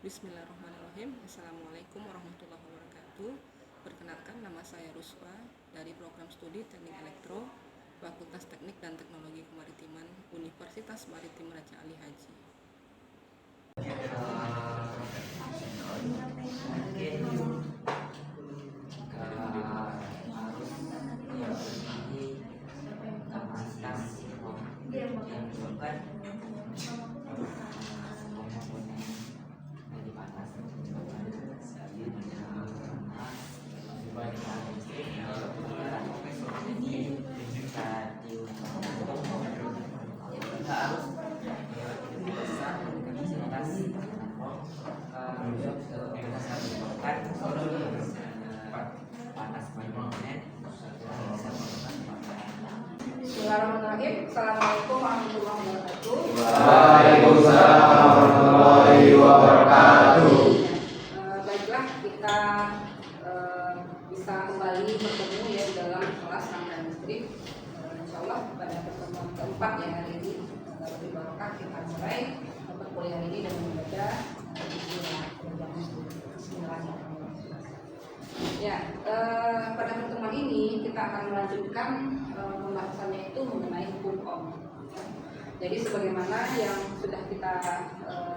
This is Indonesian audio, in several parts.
Bismillahirrahmanirrahim. Assalamualaikum warahmatullahi wabarakatuh. Perkenalkan, nama saya Ruswa dari program studi Teknik Elektro, Fakultas Teknik dan Teknologi Kemaritiman, Universitas Maritim Raja Ali Haji. Bismillahirrahmanirrahim. Assalamualaikum warahmatullahi wabarakatuh. Waalaikumsalam warahmatullahi wabarakatuh. Baiklah, kita bisa kembali bertemu ya di dalam kelas rangkaian listrik. Insyaallah pada pertemuan keempat ya hari ini lebih barokah kita mulai perkuliahan ini dengan membaca Bismillahirrahmanirrahim. Ya, pada pertemuan ini kita akan melanjutkan pembahasannya itu mengenai hukum Ohm. Jadi sebagaimana yang sudah kita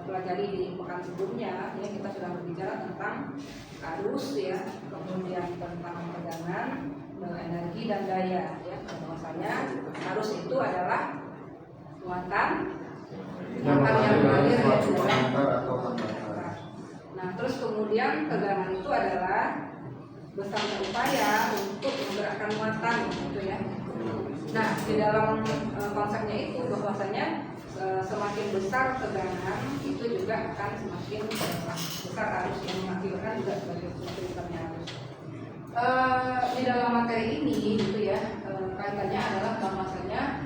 pelajari di pekan sebelumnya, ya kita sudah berbicara tentang arus ya, kemudian tentang tegangan, energi dan daya. Ya, bahwasanya arus itu adalah muatan yang mengalir ya di dalam. Nah, terus kemudian tegangan itu adalah besarnya upaya untuk menggerakkan muatan, gitu ya. Nah, di dalam konsepnya itu bahwasanya semakin besar tegangan itu juga akan semakin besar arus yang mengakibatkan juga sebagai besarnya arus. Di dalam materi ini, gitu ya, kaitannya adalah bahwasanya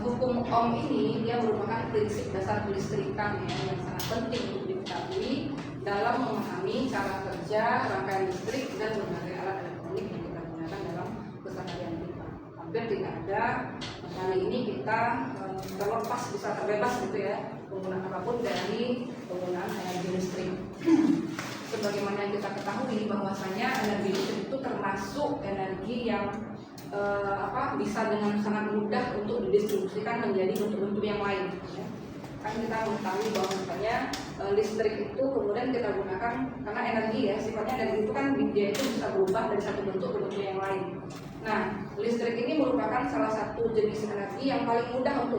hukum Ohm ini dia merupakan prinsip dasar kelistrikan ya, yang sangat penting untuk diketahui dalam memahami cara kerja rangkaian listrik dan berbagai alat elektronik yang kita gunakan dalam keseharian kita. Hampir tidak ada kali ini kita terlepas, bisa terbebas gitu ya, penggunaan apapun dari penggunaan energi listrik. Sebagaimana yang kita ketahui bahwasanya energi listrik itu termasuk energi yang bisa dengan sangat mudah untuk didistribusikan menjadi bentuk-bentuk yang lain. Ya. Kan kita mengetahui bahwasanya listrik itu kemudian kita gunakan karena energi ya, sifatnya energi itu kan dia itu bisa berubah dari satu bentuk ke bentuk yang lain. Nah, listrik ini merupakan salah satu jenis energi yang paling mudah untuk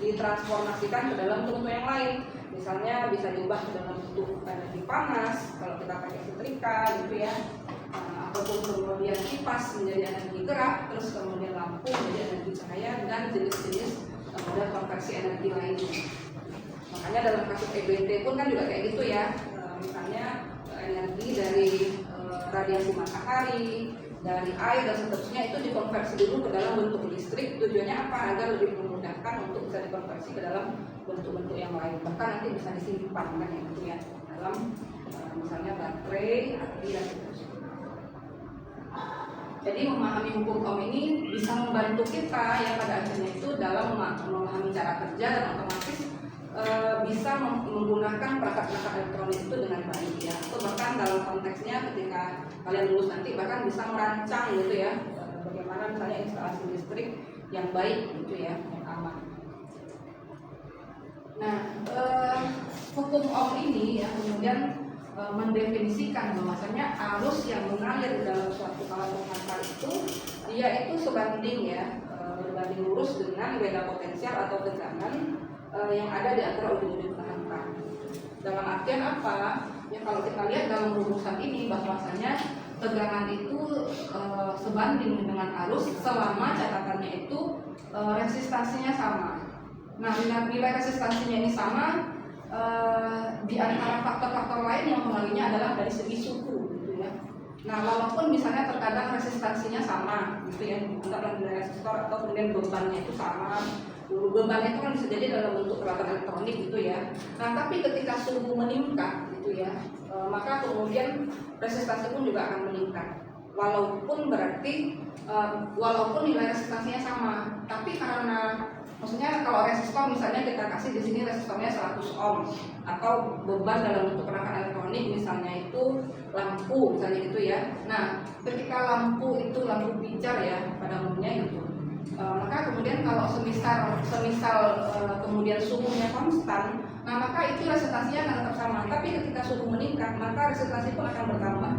ditransformasikan ke dalam bentuk yang lain. Misalnya bisa diubah ke dalam bentuk energi panas kalau kita pakai setrika gitu ya, ataupun kemudian kipas menjadi energi gerak, terus kemudian lampu menjadi energi cahaya dan jenis-jenis kemudian konversi energi lainnya. Makanya dalam kasus EBT pun kan juga kayak gitu ya, misalnya energi dari radiasi matahari, dari air dan seterusnya itu dikonversi dulu ke dalam bentuk listrik. Tujuannya apa? Agar lebih memudahkan untuk bisa dikonversi ke dalam bentuk-bentuk yang lain. Bahkan nanti bisa disimpan kan itu ya dalam misalnya baterai, api dan seterusnya. Jadi memahami hukum Ohm ini bisa membantu kita ya pada akhirnya itu dalam memahami cara kerja dan otomatis bisa menggunakan perangkat-perangkat elektronik itu dengan baik ya. Atau bahkan dalam konteksnya ketika kalian lulus nanti bahkan bisa merancang gitu ya, bagaimana misalnya instalasi listrik yang baik gitu ya, yang aman. Nah, hukum Ohm ini ya kemudian mendefinisikan bahwasanya arus yang mengalir dalam suatu alat penghantar itu dia itu sebanding ya, berbanding lurus dengan beda potensial atau tegangan yang ada di antara ujung-ujung penghantar. Dalam artian apa? Ya kalau kita lihat dalam rumusan ini bahwasanya tegangan itu sebanding dengan arus selama catatannya itu resistansinya sama. Nah, nilai resistansinya ini sama. Di antara faktor-faktor lain yang mempengaruhinya adalah dari segi suhu gitu ya. Nah, walaupun misalnya terkadang resistansinya sama gitu ya, anggaplah nilai resistor atau kemudian bebannya itu sama. Bebannya itu kan bisa jadi dalam bentuk peralatan elektronik gitu ya. Nah, tapi ketika suhu meningkat gitu ya, maka kemudian resistansi pun juga akan meningkat. Walaupun berarti walaupun nilai resistansinya sama, tapi karena Maksudnya kalau resistor misalnya kita kasih di sini resistornya 100 ohm atau beban dalam bentuk perangkat elektronik misalnya itu lampu misalnya gitu ya. Nah, ketika lampu itu lampu pijar ya pada umumnya gitu. Maka kemudian kalau semisal kemudian suhunya konstan, nah maka itu resistasinya akan tetap sama. Tapi ketika suhu meningkat, maka resistasi pun akan bertambah.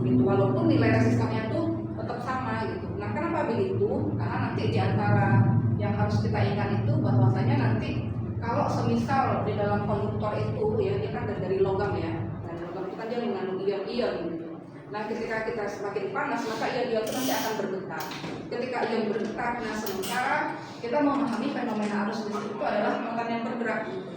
Gitu. Walaupun nilai resistornya itu tetap sama gitu. Nah, kenapa begitu? Karena nanti di antara yang harus kita ingat itu bahwasanya nanti kalau semisal di dalam konduktor itu ya dia kan dari logam ya, dan logam itu kan dia mengandung ion-ion gitu. Nah ketika kita semakin panas maka ion-ion itu nanti akan bergetar. Ketika ion bergetar, nah sementara kita memahami fenomena arus listrik itu adalah muatan yang bergerak gitu.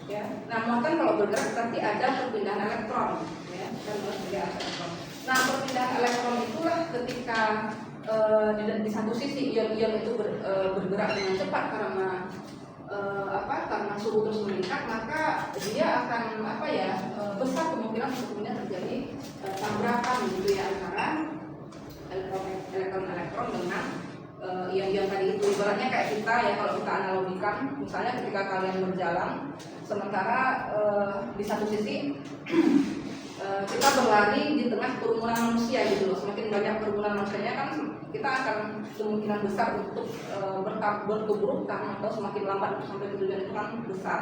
Ya, nah muatan kalau bergerak berarti ada perpindahan elektron ya, dan perpindahan elektron. Nah perpindahan elektron itulah ketika di satu sisi ion-ion itu bergerak dengan cepat karena karena suhu terus meningkat, maka dia akan besar kemungkinan kemudian terjadi tabrakan gitu ya antara elektron dengan ion-ion tadi itu. Ibaratnya kayak kita ya, kalau kita analogikan misalnya ketika kalian berjalan sementara di satu sisi kita berlari di tengah kerumunan manusia gitu loh. Semakin banyak kerumunan manusianya kan kita akan kemungkinan besar untuk berkeburukan atau semakin lambat sampai tujuan itu kan besar.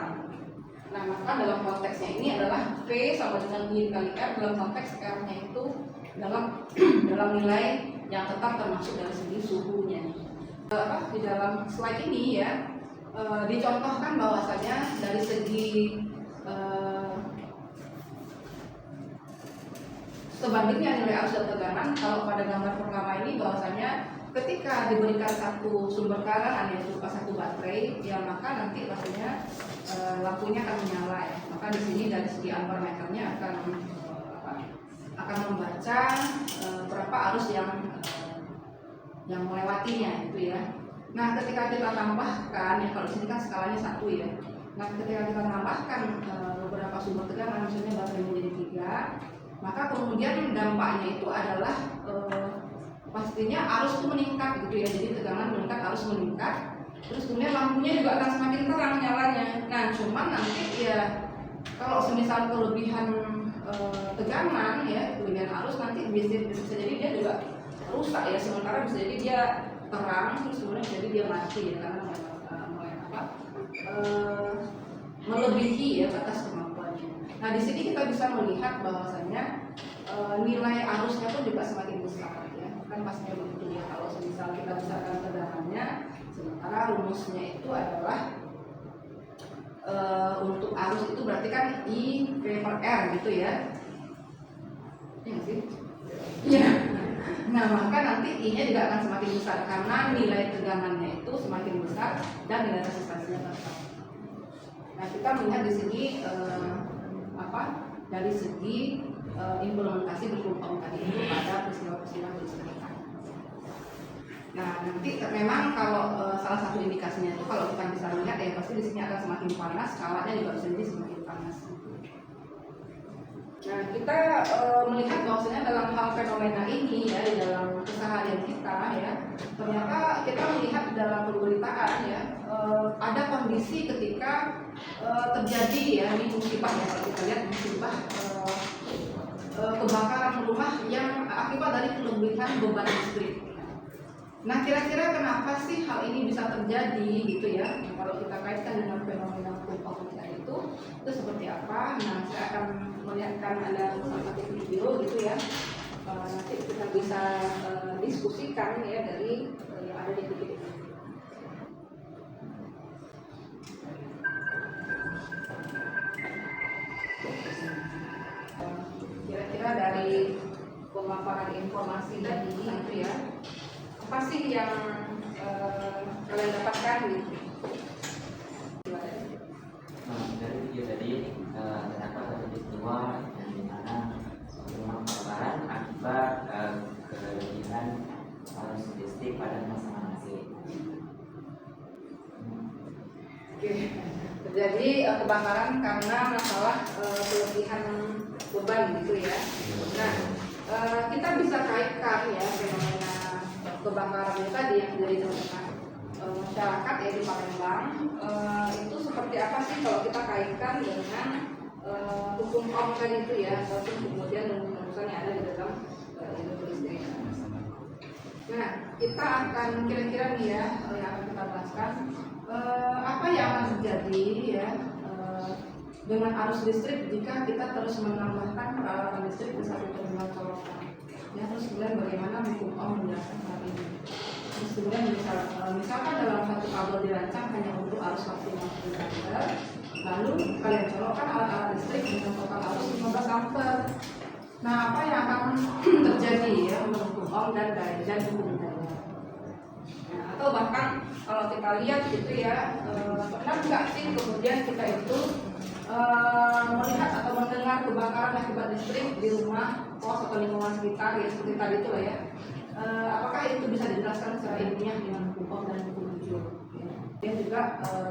Nah maka dalam konteksnya ini adalah P sama dengan I kali R dalam konteks R-nya itu dalam nilai yang tetap termasuk dari segi suhunya. Di dalam slide ini ya dicontohkan bahwasanya dari segi sebandingnya nilai arus dan tegangan. Kalau pada gambar pertama ini bahwasanya ketika diberikan satu sumber karangan yaitu berupa satu baterai, ya maka nanti pastinya lampunya akan menyala ya. Maka di sini dari segi ampermeternya akan membaca berapa arus yang melewatinya gitu ya. Nah ketika kita tambahkan ya, kalau di sini kan skalanya 1 ya. Nah ketika kita tambahkan beberapa sumber tegangan, misalnya baterai menjadi 3, maka kemudian dampaknya itu adalah pastinya arus itu meningkat gitu ya. Jadi tegangan meningkat, arus meningkat, terus kemudian lampunya juga akan semakin terang nyalanya. Nah cuman nanti ya kalau semisal kelebihan tegangan ya, kelebihan arus nanti bisa jadi dia juga rusak ya, sementara bisa jadi dia terang terus kemudian bisa jadi dia mati ya, karena melebihi ya batas kemampuannya. Nah di sini kita bisa melihat bahwasanya nilai arusnya pun juga semakin besar ya, kan pastinya begitu ya. Kalau misal kita besarkan tegangannya, sementara rumusnya itu adalah untuk arus itu berarti kan I P per R gitu ya. Iya sih? Iya. Nah maka nanti I-nya juga akan semakin besar karena nilai tegangannya itu semakin besar dan nilai resistasinya tetap. Nah kita melihat di sini dari segi implementasi berkelompok tadi itu pada peristiwa-peristiwa kelistrikan. Nah nanti memang kalau salah satu indikasinya itu kalau kita bisa lihat ya pasti di sini akan semakin panas, skalanya juga bisa jadi semakin panas. Nah kita melihat bahwasanya dalam hal fenomena ini ya, di dalam keseharian kita ya, ternyata kita melihat dalam pemberitaan ya ada kondisi ketika terjadi ya, ini musibah ya, kalau kita lihat musibah kebakaran rumah yang akibat dari kelebihan beban listrik. Nah kira-kira kenapa sih hal ini bisa terjadi gitu ya? Kalau kita kaitkan dengan fenomena kumpa itu seperti apa? Nah saya akan melihatkan ada satu video gitu ya. Nanti kita bisa diskusikan ya dari yang ada di video ini. Kira-kira dari pemaparan informasi tadi itu ya, apa sih yang kalian dapatkan gitu? Dari video tadi terdapat satu peristiwa yang dimana rumah kebakaran akibat kelebihan arus listrik pada pasangan AC. Oke, terjadi kebakaran karena masalah kelebihan beban gitu ya. Nah, kita bisa kaitkan ya fenomena kebakaran tadi yang terjadi di tengah masyarakat ya di Palembang itu seperti apa sih kalau kita kaitkan dengan hukum OM tadi itu ya, ataupun kemudian rumusan yang ada di dalam industri listrik. Nah, kita akan kira-kira nih ya yang akan kita bahaskan apa yang akan terjadi ya dengan arus listrik jika kita terus menambahkan peralatan listrik di satu terminal colokan. Ya, terus kemudian bagaimana hukum OM menjelaskan hal ini. Terus kemudian misalkan dalam satu kabel dirancang hanya untuk arus maksimal 10 ampere, lalu kalian colokkan alat-alat listrik dengan total arus 15 ampere. Nah, apa yang akan terjadi ya menurut hukum OM dan hukum daya? Nah, atau bahkan kalau kita lihat gitu ya, pernah nggak sih kemudian kita itu melihat atau mendengar kebakaran akibat listrik di rumah, kos atau lingkungan sekitar ya seperti tadi itu lah ya. Apakah itu bisa dijelaskan secara ilmiah dengan hukum dan hukum tujuh? Dan juga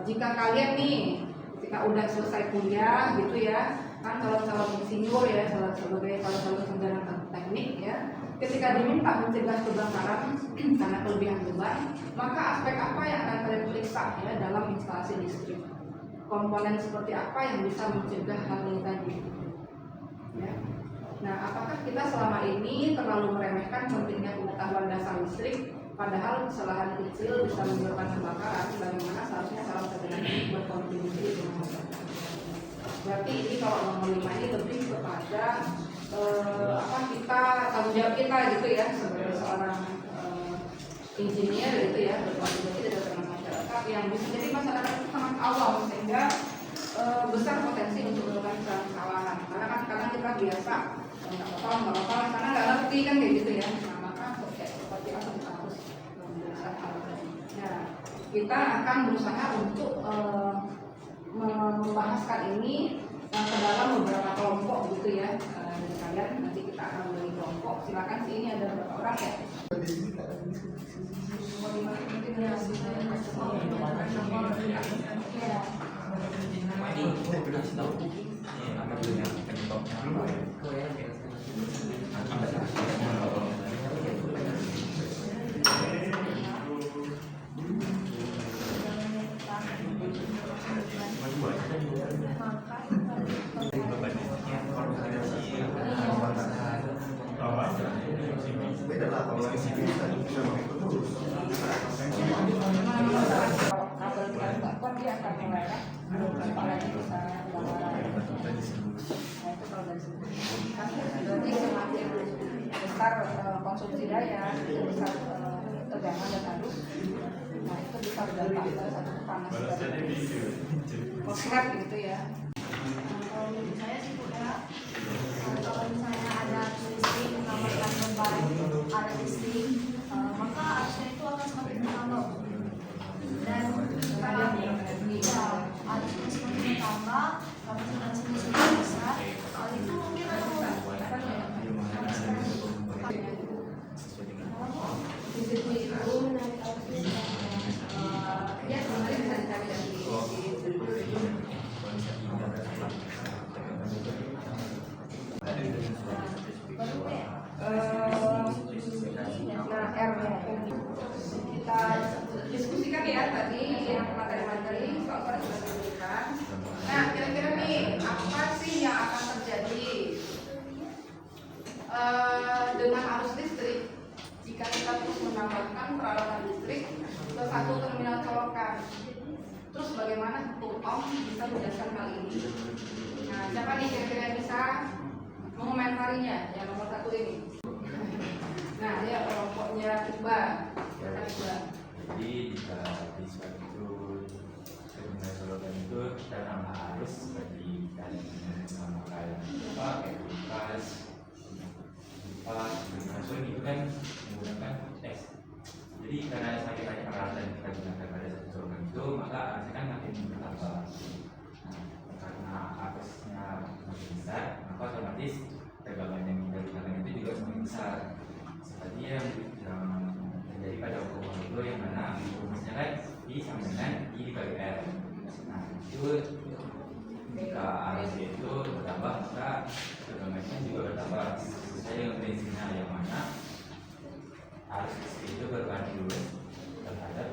jika kalian nih ketika udah selesai kuliah gitu ya, kan calon-calon insinyur ya sebagai calon-calon sarjana teknik ya, ketika diminta mencegah kebakaran karena kelebihan beban, maka aspek apa yang akan kalian periksa ya dalam instalasi listrik? Komponen seperti apa yang bisa mencegah hal ini tadi? Ya. Nah, apakah kita selama ini terlalu meremehkan pentingnya pengetahuan dasar listrik, padahal kesalahan kecil bisa menyebabkan kebakaran? Bagaimana seharusnya calon sarjana ini berkontribusi dengan masyarakat? Berarti ini kalau nomor 5 ini lebih kepada kita tanggung jawab kita gitu ya sebagai seorang engineer gitu ya, berkontribusi dengan masyarakat yang bisa jadi masyarakat itu sangat awam sehingga besar potensi untuk melakukan kesalahan. Karena kan kadang kita biasa nggak apa-apa karena nggak ngerti kan kayak gitu ya. Nah, maka seperti apa kita harus menjelaskan hal ini. Nah, kita akan berusaha untuk membahaskan ini ke dalam beberapa kelompok gitu ya. Dari kalian nanti kita akan membagi kelompok. Silakan sih, ini ada berapa orang ya? Dia akan mengarah kepalanya bisa berarti semakin besar konsumsi daya itu bisa tegangan dan arus, nah itu bisa berdampak pada satu panas korslet gitu ya. Kalau menurut saya sih Bu ya, kalau misalnya ada listrik menambahkan beban arus listrik, maka arusnya itu akan semakin bertambah dan arusnya semakin bertambah, kapasitasnya semakin besar. Hal itu mungkin akan Ya sebenarnya bisa dicari dari kita diskusikan ya tadi yang materi-materi soal sudah diberikan. Nah, kira-kira nih apa sih yang akan terjadi dengan arus listrik jika kita terus menambahkan peralatan listrik ke satu terminal colokan? Terus bagaimana hukum OM bisa menjelaskan hal ini? Nah, siapa nih kira-kira yang bisa mengomentarinya yang nomor 1 ini? Nah, ya kelompoknya Iqbal. Jadi jika di suatu terminal colokan itu kita nambah arus bagi kalian sama kayak kulkas, masuk itu kan menggunakan tes. Jadi karena semakin banyak peralatan yang kita gunakan pada satu colokan itu, maka arusnya kan makin bertambah. Nah, karena arusnya makin besar, maka otomatis tegangan yang kita gunakan itu juga semakin besar. Seperti yang terjadi pada hukum itu yang mana rumusnya kan I sama dengan I dibagi R. Nah, itu jika arusnya itu bertambah, maka tegangannya juga bertambah sesuai dengan prinsipnya yang mana arus listrik itu berganti lurus terhadap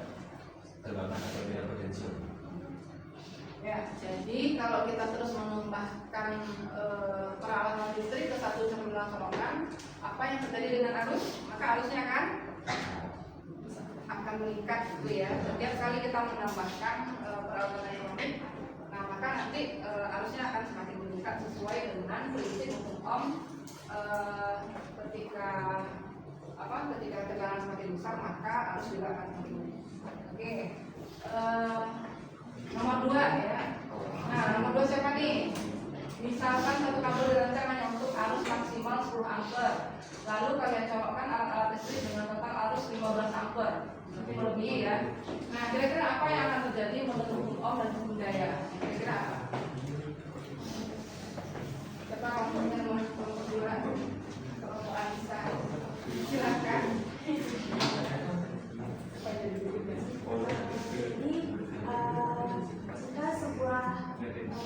kalau kita terus menambahkan peralatan listrik ke satu terminal colongan, apa yang terjadi dengan arus? Maka arusnya akan meningkat gitu ya. Setiap kali kita menambahkan peralatan elektronik, nah maka nanti arusnya akan semakin meningkat sesuai dengan prinsip hukum Ohm. Ketika tekanan semakin besar maka arus juga akan semakin meningkat. Oke. Nomor 2 ya. Nah, nomor 2 siapa nih? Misalkan satu kabel dirancang hanya untuk arus maksimal 10 ampere. Lalu kalian colokkan alat-alat listrik dengan total arus 15 ampere. Lebih melebihi ya. Nah, kira-kira apa yang akan terjadi menurut hukum Ohm dan hukum daya? Kira-kira apa? Siapa kelompoknya nomor 2? Kelompok Anissa. Silakan. Jadi jika sebuah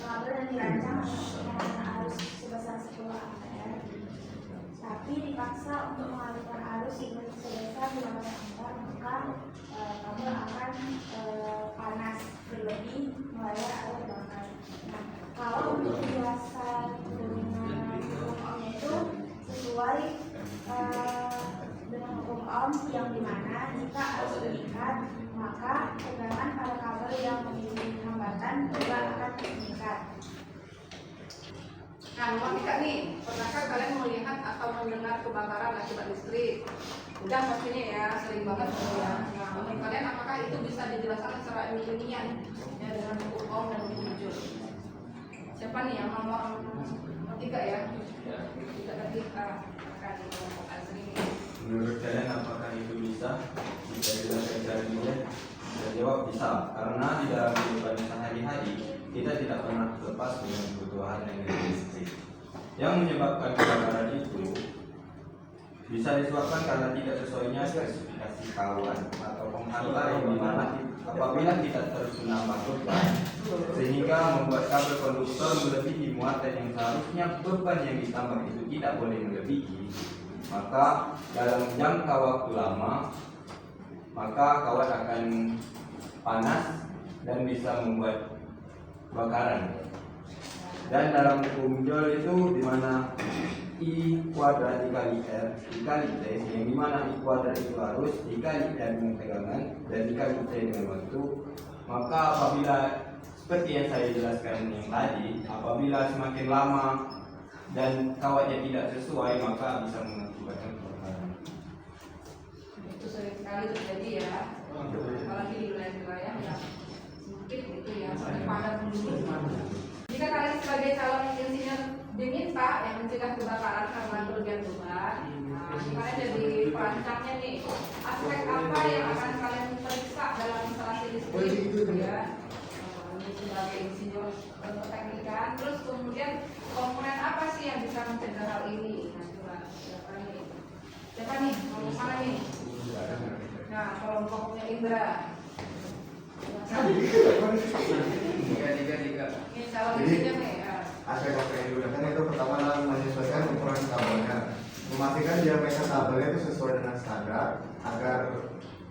kabel yang dirancang dengan arus sebesar 10 ampere, tapi dipaksa untuk mengalirkan arus sebesar 15 ampere, maka kabel akan panas berlebih melayar atau terbakar. Nah, kalau untuk penjelasan dengan hukum Ohm itu sesuai dengan hukum Ohm yang dimana jika arus meningkat maka tegangan pada kabel yang memiliki hambatan juga akan meningkat. Nah, nomor 3 nih, pernahkah kalian melihat atau mendengar kebakaran akibat listrik? Udah pastinya ya, sering banget ya. Nah, menurut kalian apakah itu bisa dijelaskan secara ilmiah ya dengan hukum Ohm dan hukum Joule? Siapa nih yang nomor 3 ya? Tidak tadi akan kelompok Azri. Menurut kalian apakah itu bisa dijelaskan secara ilmiah? Saya jawab bisa, karena di dalam kehidupan sehari-hari kita tidak pernah lepas dengan kebutuhan energi listrik. Yang menyebabkan kebakaran itu bisa disebabkan karena tidak sesuainya spesifikasi kawan atau penghantar yang dimana apabila kita terus menambah beban sehingga membuat kabel konduktor melebihi muatan yang seharusnya beban yang ditambah itu tidak boleh melebihi, maka dalam jangka waktu lama maka kawat akan panas dan bisa membuat kebakaran. Dan dalam hukum Joule itu dimana I kuadrat dikali R dikali T, yang dimana I kuadrat itu harus dikali R dengan tegangan dan dikali T dengan waktu. Maka apabila seperti yang saya jelaskan yang tadi, apabila semakin lama dan kawatnya tidak sesuai maka bisa mengakibatkan kebakaran. Itu sering sekali terjadi ya, apalagi di wilayah-wilayah yang sempit gitu ya, sampai padat penduduk. Jika kalian sebagai calon insinyur diminta yang mencegah kebakaran karena kelebihan beban, nah kalian jadi perancangnya nih, aspek apa yang akan kalian periksa dalam instalasi listrik gitu ya, ini sebagai insinyur teknikan. Terus kemudian komponen apa sih yang bisa mencegah hal ini? Nah coba siapa nih? Kelompok mana nih? Nah kelompoknya Indra. Ini calon insinyur nih ya. Aspek-aspek yang digunakan itu pertama adalah menyesuaikan ukuran kabelnya, memastikan diameter kabelnya itu sesuai dengan standar agar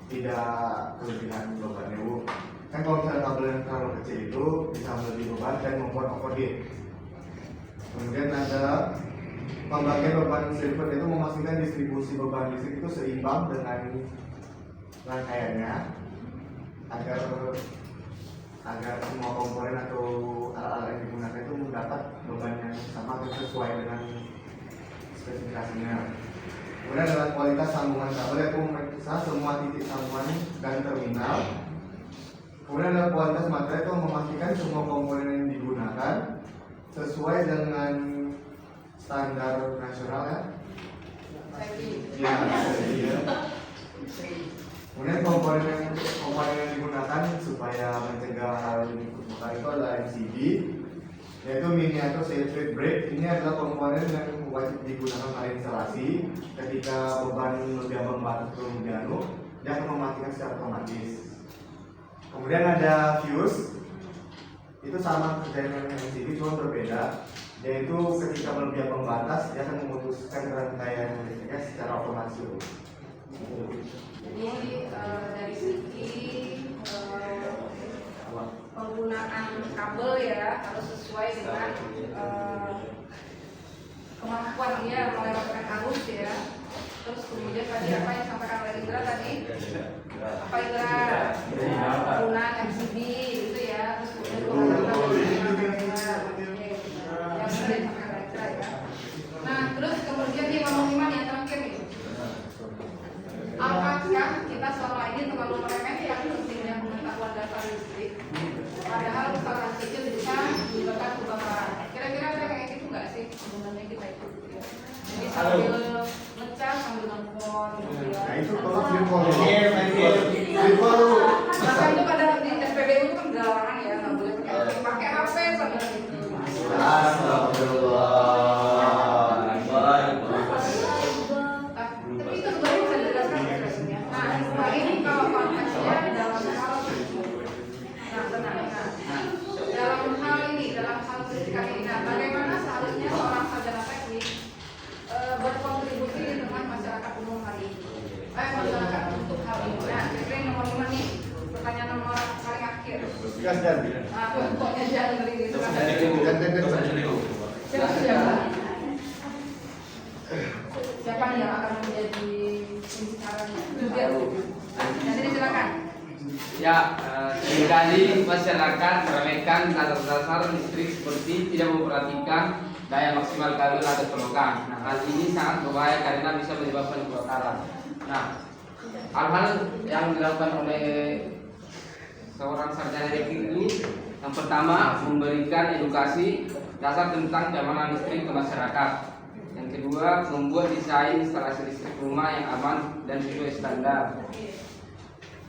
tidak kelebihan bebannya. Kan kalau misalnya kabel yang terlalu kecil itu bisa melebihi beban dan membuat overheat. Kemudian ada pembagian beban sirkuit itu memastikan distribusi beban listrik itu seimbang dengan rangkaiannya agar semua komponen atau alat-alat yang digunakan itu mendapat beban yang sama dan sesuai dengan spesifikasinya. Kemudian adalah kualitas sambungan kabel, yaitu memeriksa semua titik sambungan dan terminal. Kemudian adalah kualitas materai, itu memastikan semua komponen yang digunakan sesuai dengan standar nasional ya. Ya. Kemudian komponen yang digunakan supaya mencegah hal ini kebakaran itu adalah MCB, yaitu miniatur circuit break. Ini adalah komponen yang wajib digunakan pada instalasi. Ketika beban lebih membatas belum dianu, dia akan mematikan secara otomatis. Kemudian ada fuse, itu sama kerjanya dengan MCB cuma berbeda, yaitu ketika melebihi pembatas dia akan memutuskan rangkaian listriknya secara otomatis. Jadi dari segi penggunaan kabel ya harus sesuai dengan kemampuan dia melewatkan arus ya. Terus kemudian tadi apa yang disampaikan oleh Indra tadi? Apa Indra? Penggunaan MCB itu ya. Terus kemudian yang sudah disampaikan oleh Indra ya. Nah terus kemudian dia ngomong yang terakhir nih. Apakah kita selama ini terlalu meremehkan pentingnya pengetahuan dasar listrik? Padahal usaha kecil bisa menyebabkan kebakaran. Kira-kira ada kayak gitu nggak sih sebenarnya kita itu? Ya. Jadi sambil ngecas sambil nelfon. Nah itu kalau telepon. Telepon. Bahkan itu pada di SPBU itu kan dilarang ya nggak boleh pakai HP sambil gitu. Tapi itu sebenarnya bisa dijelaskan prosesnya. Nah ini kalau konteksnya dalam hal dalam hal ini, dalam hal pendidikan ini, nah, bagaimana seharusnya seorang sarjana teknik berkontribusi di tengah masyarakat umum hari ini, masyarakat untuk hal ini. Nah, kira-kira yang nomor 5 nih, pertanyaan nomor paling akhir. Gas dan. Nah, pokoknya jangan beli gitu kan. Siapa nih yang akan menjadi pembicaranya? Nanti disilakan. Ya, seringkali masyarakat meremehkan dasar-dasar listrik seperti tidak memperhatikan daya maksimal kabel atau colokan. Nah, hal ini sangat berbahaya karena bisa menyebabkan kebakaran. Nah, hal-hal yang dilakukan oleh seorang sarjana teknik itu, yang pertama memberikan edukasi dasar tentang keamanan listrik ke masyarakat. Yang kedua, membuat desain instalasi listrik rumah yang aman dan sesuai standar.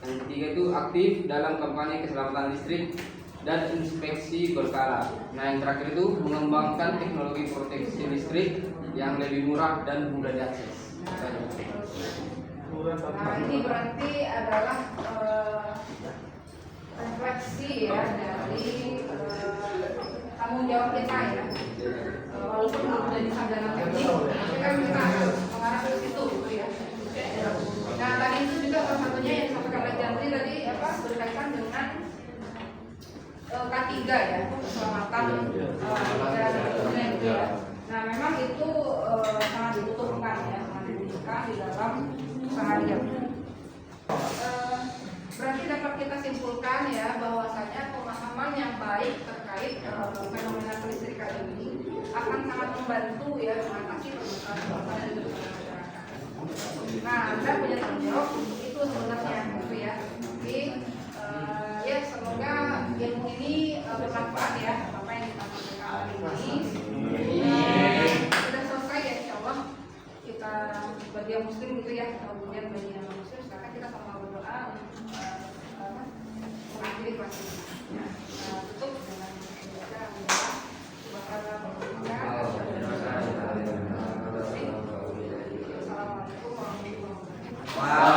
Yang ketiga itu aktif dalam kampanye keselamatan listrik dan inspeksi berkala. Nah yang terakhir itu mengembangkan teknologi proteksi listrik yang lebih murah dan mudah diakses. Nah ini berarti adalah refleksi ya dari tanggung jawab kita ya. Walaupun belum jadi sarjana teknik, tapi kan kita mengarah ke situ gitu ya. Nah tadi itu juga salah satunya yang disampaikan oleh Jantri tadi apa berkaitan dengan K3 ya, keselamatan dan gitu ya. Nah memang itu sangat dibutuhkan ya, sangat dibutuhkan di dalam seharian. Berarti dapat kita simpulkan ya bahwasanya pemahaman yang baik terkait fenomena kelistrikan ini akan sangat membantu ya mengatasi permasalahan di masyarakat. Nah, Anda punya tanggung jawab untuk itu sebenarnya gitu ya. Jadi ya semoga ilmu ini bermanfaat ya apa yang kita sampaikan hari ini. Sudah selesai ya insya Allah kita bagi yang muslim gitu ya, kemudian bagi yang muslim sekarang kita sama berdoa untuk mengakhiri kelas ini. Ya, tutup dengan membaca Assalamualaikum warahmatullahi wabarakatuh.